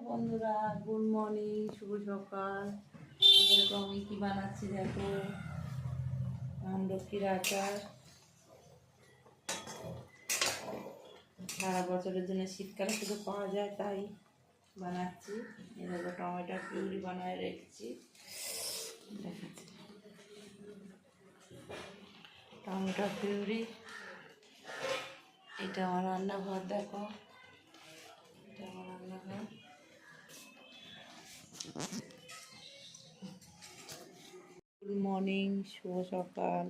বন্ধুরা, good morning, শুভ সকাল। দেখো আমি কি বানাচ্ছি, দেখো আমলকির আচার। সারা বছরের জন্য শীতকালে শুধু পাওয়া যায়, তাই বানাচ্ছি। দেখো টমেটো পিউরি বানায় রেখেছি, দেখাচ্ছি টমেটো পিউরি। এটা আমার রান্নাঘর, দেখো এটা আমার রান্নাঘর। গুড মর্নিং, শুভ সকাল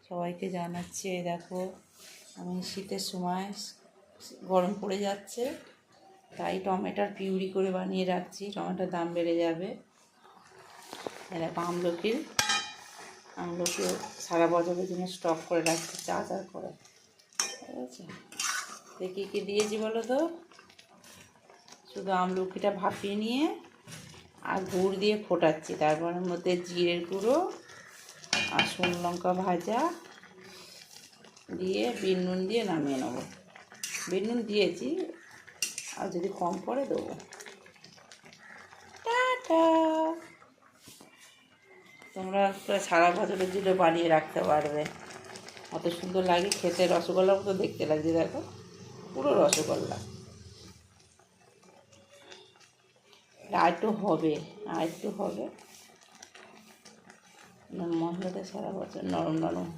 সবাইকে জানাচ্ছি। দেখো আমি শীতের সময় গরম পড়ে যাচ্ছে, তাই টমেটোর পিউরি করে বানিয়ে রাখছি। টমেটোর দাম বেড়ে যাবে। দেখো আমলকিও সারা বছরের জন্য স্টক করে রাখছি, আচার করে। ঠিক আছে, কী কী দিয়েছি বলো তো? শুধু আমলকিটা ভাপিয়ে নিয়ে আর গুড় দিয়ে ফোটাচ্ছি, তারপরের মধ্যে জিরের গুঁড়ো আর শুকনো লঙ্কা ভাজা দিয়ে বিট নুন দিয়ে নামিয়ে নেবো। বিট নুন দিয়েছি, আর যদি কম পড়ে দেবো। টাটা। তোমরা সারা বছরের জন্য বানিয়ে রাখতে পারবে। অত সুন্দর লাগে খেতে, রসগোল্লার মতো দেখতে লাগছে। দেখো পুরো রসগোল্লা। আর একটু হবে, মশলাটা সারা বছর নরম নরম